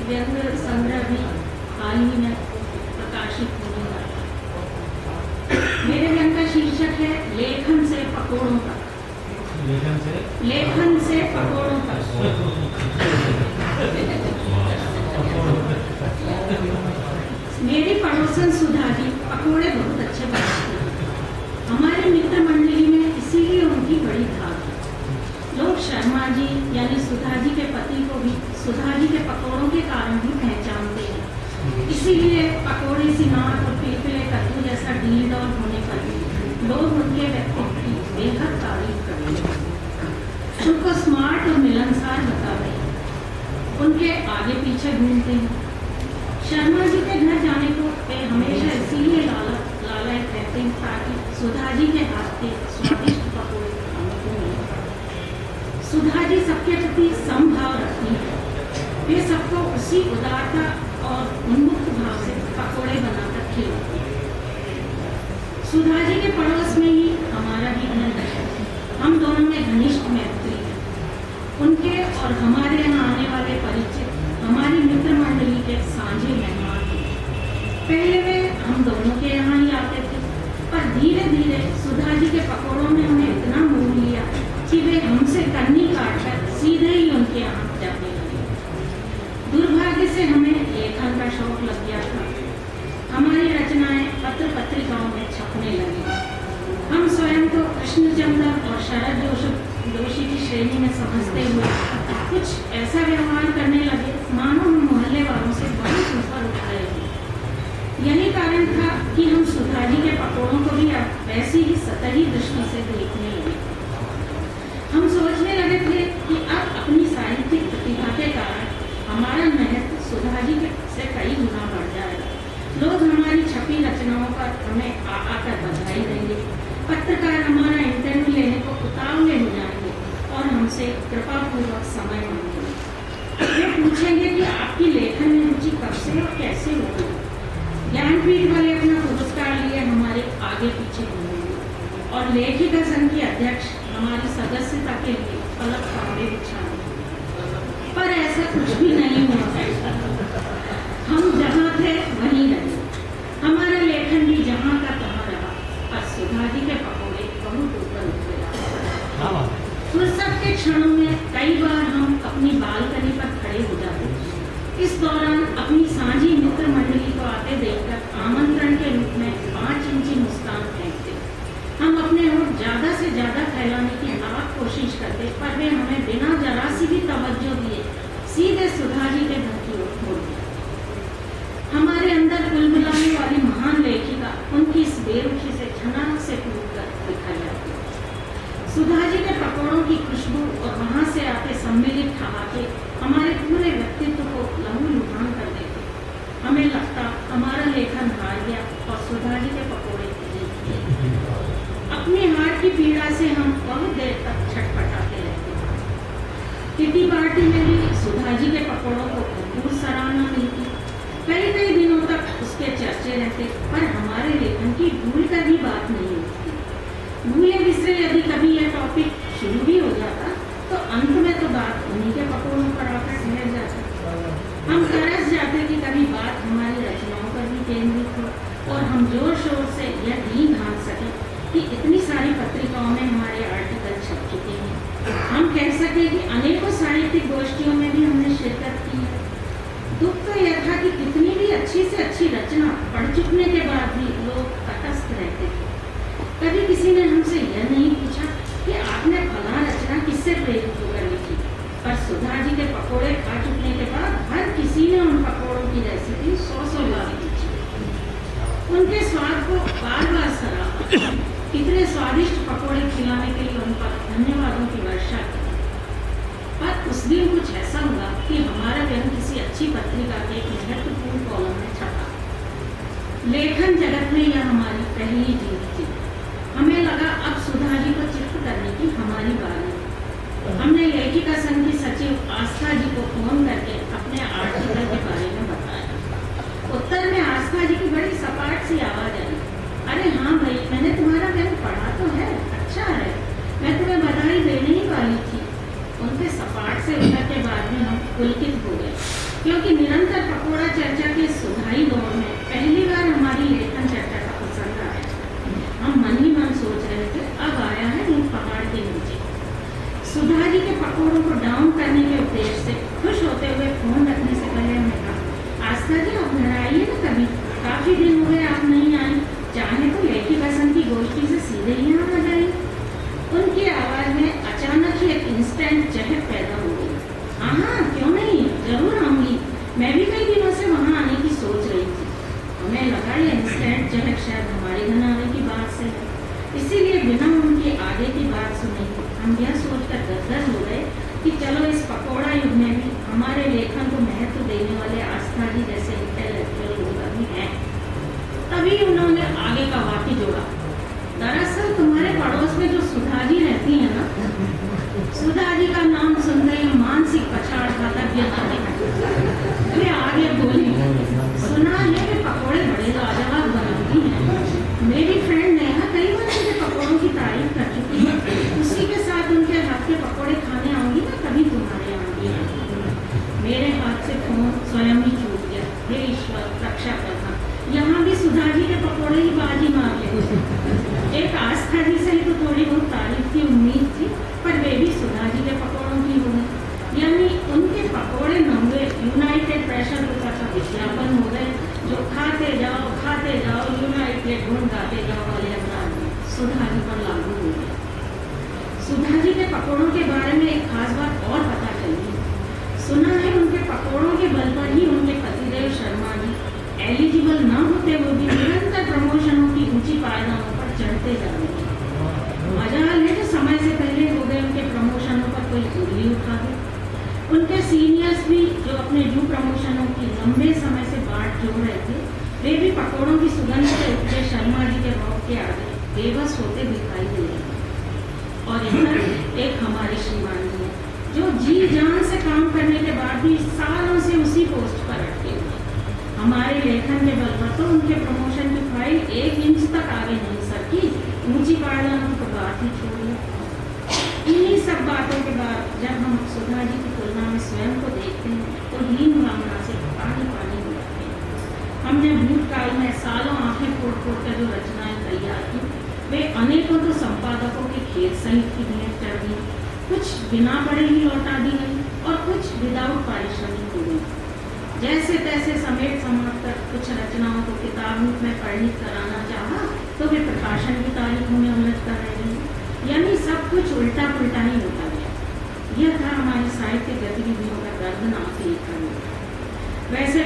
व्यंग संग्रह भी हाल ही में प्रकाशित होने वाला है। मेरे व्यंग का शीर्षक है लेखन से पकोड़ों तक। लेखन से पकोड़ों तक। मेरी पड़ोसन सुधा जी पकोड़े बहुत अच्छे बनाती हैं। हमारे मित्र मंडली में इसीलिए उनकी बड़ी धाक है। लोग शर्मा जी यानी सुधा जी के पति को भी सुधा जी के पकोड़ों के कारण ही पहचानते हैं। इसीलिए पकोड़े सिनार और पिलपिले कद्दू जैसा डील डॉल होने पर भी लोग उनके व्यक्तित्व की बेहद तारीफ करते हैं, उनको स्मार्ट और मिलनसार बताते हैं, उनके आगे पीछे घूमते हैं। शर्मा जी के घर जाने को वे हमेशा इसीलिए लालायित रहते हैं ताकि सुधा जी के हाथ के स्वादिष्ट पकोड़े खाने को मिले। सुधा जी सबके प्रति समभाव रखती है। वे सबको उसी उदारता और उन्मुक्त भाव से पकोड़े बनाकर खिलाती है। सुधा जी के पड़ोस में ही हमारा भी घर है। हम दोनों में घनिष्ठ मैत्री है। उनके और हमारे यहाँ आने वाले परिचित हमारी मित्र मंडली के सांझे मेहमान थे। पहले वे हम दोनों के यहाँ ही आते थे, पर धीरे धीरे सुधा जी के पकोड़ों ने उन्हें इतना मोह लिया कि वे हमसे कन्नी काटकर सीधे ही उनके यहाँ जाने लगे। दुर्भाग्य से हमें लेखन का शौक लग गया था। हमारी रचनाएं पत्र पत्रिकाओं में छपने लगी। हम स्वयं को कृष्णचंद्र और शरद जोशी की श्रेणी में समझते हुए कुछ ऐसा व्यवहार करने लगे मानो हम मोहल्ले वालों से बहुत ऊपर उठ रहे थे। यही कारण था कि हम सुधा जी के पकोड़ों को भी अब वैसी ही सतही दृष्टि से देखने लगे। हम सोचने लगे थे कि अब अपनी साहित्यिक प्रतिभा के कारण हमारा महत्व सुधा जी से कई गुना बढ़ जाएगा। लोग हमारी छपी रचनाओं पर हमें आकर बधाई देंगे। पत्रकार हमारा इंटरव्यू लेने को उतावले हो जाएंगे और हमसे कृपापूर्वक समय मांगेंगे। वे पूछेंगे कि आपकी लेखन में रुचि कब से और कैसे होगी। ज्ञानपीठ वाले अपना पुरस्कार लिए हमारे आगे पीछे घूमेंगे और लेखिका संघ की अध्यक्ष हमारी सदस्यता के लिए अलग कमरे बिछाएंगे। पर ऐसा कुछ भी नहीं हुआ। हम जहाँ थे वहीं रहे। हमारा लेखन भी जहाँ का तहाँ रहा, पर सुधा जी के पकोड़े बहुत ऊपर उठ गया। फुर्सत के क्षणों में कई बार हम अपनी बालकनी पर खड़े हो जाते थे। इस दौरान अपनी साझी मित्र मंडली को आते देखकर आमंत्रण के रूप में 5 इंची मुस्कान फेंकते। हम अपने होठ ज्यादा से ज्यादा फैलाने की नाक कोशिश करते, पर वे हमें बिना जरा सी भी तवज्जो दिए सीधे सुधा जी के घर की ओर मोड़ दिया। हमारे अंदर कुलमिलाने वाली महान लेखिका उनकी इस बेरुखी से झनाक से टूट कर दिखाई जाती। सुधा जी के पकोड़ों की खुशबू और वहां से आते सम्मिलित ठहाके हमारे पूरे व्यक्तित्व को लहूलुहान कर देते। हमें लगता हमारा लेखन हार गया और सुधा जी के पकोड़े जीत गए। अपनी हार की पीड़ा से हम बहुत देर तक छटपटाते रहते। किटी पार्टी में भी सुधा जी के पकोड़ों को भरपूर सराहना मिलती। कई दिनों तक उसके चर्चे रहते, पर हमारे लेखन की भूल कर भी बात नहीं होती। भूले बिसरे यदि कभी यह टॉपिक शुरू भी हो जाता तो अंत में तो बात उन्हीं के पकोड़ों पर आकर ठहर जाता। हम तरस जाते कि कभी बात हमारी रचनाओं पर भी केंद्रित हो और हम जोर शोर से यह नहीं ढांक सके कि इतनी सारी पत्रिकाओं में हमारे आर्टिकल छप चुके हैं। हम कह सके कि अनेकों साहित्यिक गोष्ठियों में भी हमने शिरकत की है। दुख तो यह था कि कितनी भी अच्छी से अच्छी रचना पढ़ चुकने के बाद भी लोग तटस्थ रहते थे। कभी किसी ने हमसे यह नहीं पूछा कि आपने फला रचना किससे प्रेरित होकर लिखी, पर सुधा जी के पकोड़े खा चुकने के बाद हर किसी ने उन पकोड़ों की रेसिपी 100 बार पूछी, उनके स्वाद को बार बार सराहा। इतने स्वादिष्ट पकोड़े खिलाने के लिए उन पर धन्यवादों की वर्षा की। पर उस दिन कुछ ऐसा हुआ कि हमारा व्यंग किसी अच्छी पत्रिका के एक महत्वपूर्ण कॉलम में छपा। लेखन जगत में यह हमारी पहली जीत थी। हमें लगा अब सुधा जी को चित्त करने की हमारी बारी है। हमने लेखिका संघ की सचिव आस्था जी को फोन करके अपने आर्टिकल के बारे में बताया। उत्तर में आस्था जी की बड़ी सपाट सी आवाज आई, अरे हाँ भाई, मैंने तुम्हारा व्यंग पढ़ा तो है, अच्छा है, मैं तुम्हें बधाई देने ही वाली थी। उनके सपाट से उत्तर के बाद में हम पुलकित हो गए क्योंकि निरंतर पकोड़ा चर्चा के सुधारी दौर में पहली बार हमारी लेखन चर्चा का पसंद आया। हम मन ही मन सोच रहे थे अब आया है नीम पहाड़ के नीचे। सुधा जी के पकोड़ों को डाउन करने के उद्देश्य से खुश होते हुए फोन रखने से पहले हमने कहा, आस्था जी आप घर आइए ना कभी, काफी दिन हो गए आप नहीं आई, चाहे तो लेखी पसंद की गोष्ठी से सीधे ही यहाँ आ जाइए। उनकी आवाज में अचानक ही एक इंस्टेंट चहक पैदा हो गई। हाँ क्यों नहीं, जरूर आऊंगी, मैं भी कई दिनों से वहाँ आने की सोच रही थी। हमें लगा ये इंस्टेंट चहक शायद हमारे घर आने की बात से है, इसीलिए बिना उनके आगे की बात सुने हम यह सोचकर गदगद हो गए कि चलो इस पकोड़ा युग में भी हमारे लेखन को महत्व देने वाले आस्था जी जैसे इंटेलेक्चुअल लोग अभी हैं। तभी उन्होंने आगे का वाक्य जोड़ा, दरअसल तुम्हारे पड़ोस में जो सुधा जी रहती है ना, सुधा जी का नाम सुनते ही मानसिक पछाड़ खाता वे आगे बोली, सुना है कि पकोड़े बड़े लाजवाब बनाती हैं। मेरी फ्रेंड नेहा कई बार मुझे पकोड़ों की तारीफ कर चुकी है, उसी के साथ उनके हाथ के पकोड़े खाने आऊंगी ना कभी तुम्हारे आऊंगी। मेरे हाथ से फोन स्वयं ही छूट गया। हे ईश्वर रक्षा करना, यहाँ भी सुधा जी के पकोड़े ही बाजी मार ले। एक आस्था जी से ही तो थोड़ी बहुत तारीफ की उम्मीद थी, पर वे भी सुधा जी के पकोड़ों की हो गई, यानी उनके पकोड़े नंगे यूनाइटेड प्रेशर कुकर का विज्ञापन हो गए, जो खाते जाओ यूनाइटेड गुण गाते जाओ वाले अपराध में सुधा जी पर लागू हो गया। सुधा जी के पकोड़ों के बारे में एक खास बात और पता चली। सुना है उनके पकोड़ों के बल पर ही उनके पतिदेव शर्मा जी एलिजिबल न होते वो भी निरंतर प्रमोशनों की ऊंची पायदानों पर चढ़ते जा रहे हैं। मजाल है जो समय से पहले हो गए उनके प्रमोशनों पर कोई उंगली उठा दे। उनके सीनियर्स भी जो अपने ड्यू प्रमोशनों की लंबे समय से बाट जोड़ रहे थे, वे भी पकोड़ों की सुगंध से उठे शर्मा जी के रौब के आगे बेबस होते दिखाई दे रहे हैं। और इधर एक हमारे श्रीमान जी हैं जो जी जान से काम करने के बाद भी सालों से उसी पोस्ट पर अटके हुए। हमारे लेखन के बल पर तो उनके प्रमोशन की फाइल 1 इंच तक आगे नहीं सरकी, ऊंची पायदानों की बात ही छोड़िए। इन्हीं सब बातों के बाद जब हम सुधा जी की तुलना में स्वयं को देखते हैं तो हीन भावना से पानी पानी हो जाते हैं। हमने भूतकाल में सालों आंखें फोड़ फोड़ कर जो रचनाएं तैयार की, वे अनेकों तो संपादकों के खेत सहित की भेंट कर दी, कुछ बिना पढ़े ही लौटा दी गई और कुछ विदाउट पारिश्रमिक हो गई। जैसे तैसे समेट समाप्त कर कुछ रचनाओं को किताब रूप में परिणित कराना चाहा तो वे प्रकाशन की तारीखों में उलझ कर रह गई, यानी सब कुछ उल्टा पुल्टा ही होता गया। यह था हमारी साहित्य गतिविधियों का दर्दनाक लेखन। वैसे